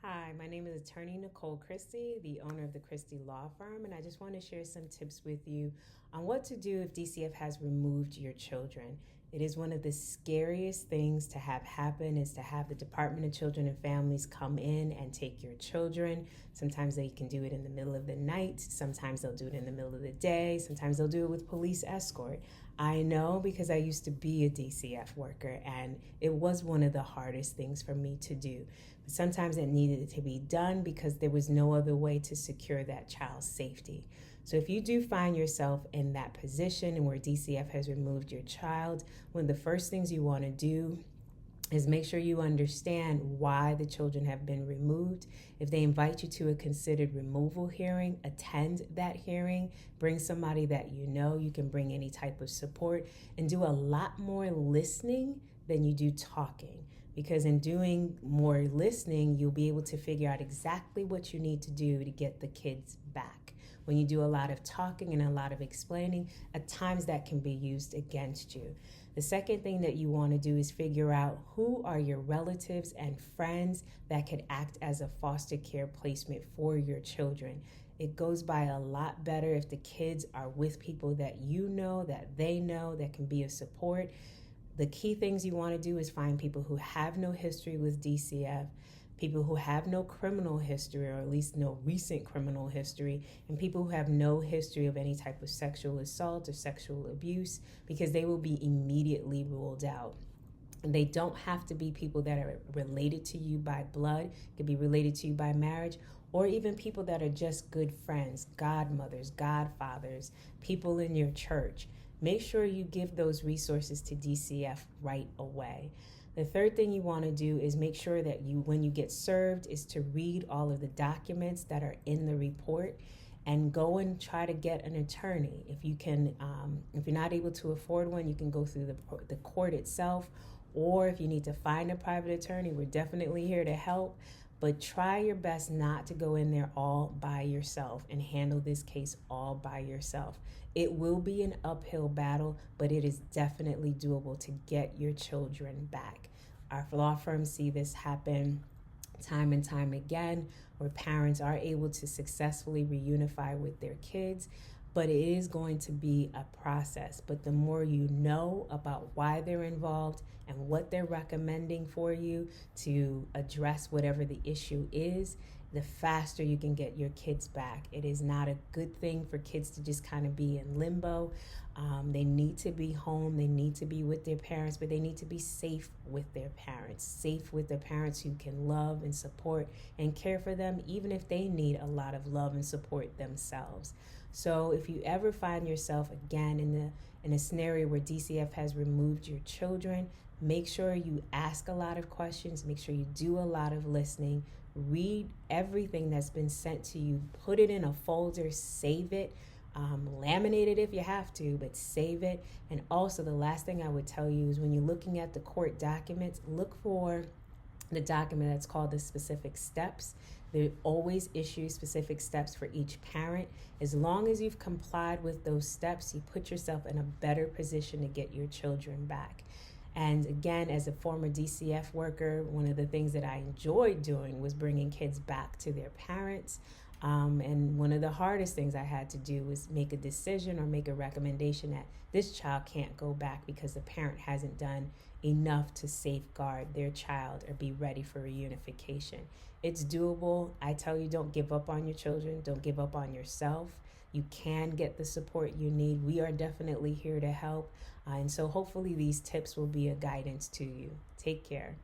Hi, my name is attorney Nicole Christie, the owner of the Christie Law Firm, and I just want to share some tips with you on what to do if DCF has removed your children. It is one of the scariest things to have happen is to have the Department of Children and Families come in and take your children. Sometimes they can do it in the middle of the night. Sometimes they'll do it in the middle of the day. Sometimes they'll do it with police escort. I know because I used to be a DCF worker and it was one of the hardest things for me to do. But sometimes it needed to be done because there was no other way to secure that child's safety. So if you do find yourself in that position and where DCF has removed your child, one of the first things you want to do is make sure you understand why the children have been removed. If they invite you to a considered removal hearing, attend that hearing, bring somebody that you know. You can bring any type of support and do a lot more listening than you do talking. Because in doing more listening, you'll be able to figure out exactly what you need to do to get the kids back. When you do a lot of talking and a lot of explaining, at times that can be used against you. The second thing that you want to do is figure out who are your relatives and friends that could act as a foster care placement for your children. It goes by a lot better if the kids are with people that you know, that they know, that can be a support. The key things you want to do is find people who have no history with DCF, people who have no criminal history, or at least no recent criminal history, and people who have no history of any type of sexual assault or sexual abuse, because they will be immediately ruled out. And they don't have to be people that are related to you by blood. It could be related to you by marriage, or even people that are just good friends, godmothers, godfathers, people in your church. Make sure you give those resources to DCF right away. The third thing you want to do is make sure that when you get served, is to read all of the documents that are in the report and go and try to get an attorney. If you're not able to afford one, you can go through the court itself, or if you need to find a private attorney, we're definitely here to help. But try your best not to go in there all by yourself and handle this case all by yourself. It will be an uphill battle, but it is definitely doable to get your children back. Our law firms see this happen time and time again, where parents are able to successfully reunify with their kids. But it is going to be a process. But the more you know about why they're involved and what they're recommending for you to address whatever the issue is, the faster you can get your kids back. It is not a good thing for kids to just kind of be in limbo. They need to be home, they need to be with their parents, but they need to be safe with their parents, safe with the parents who can love and support and care for them, even if they need a lot of love and support themselves. So if you ever find yourself again in a scenario where DCF has removed your children, make sure you ask a lot of questions, make sure you do a lot of listening, read everything that's been sent to you, put it in a folder, save it, laminate it if you have to, but save it. And also the last thing I would tell you is when you're looking at the court documents, look for the document that's called the specific steps. They always issue specific steps for each parent. As long as you've complied with those steps, you put yourself in a better position to get your children back. And again, as a former DCF worker, one of the things that I enjoyed doing was bringing kids back to their parents. And one of the hardest things I had to do was make a decision or make a recommendation that this child can't go back because the parent hasn't done enough to safeguard their child or be ready for reunification. It's doable. I tell you, don't give up on your children. Don't give up on yourself. You can get the support you need. We are definitely here to help. And so hopefully these tips will be a guidance to you. Take care.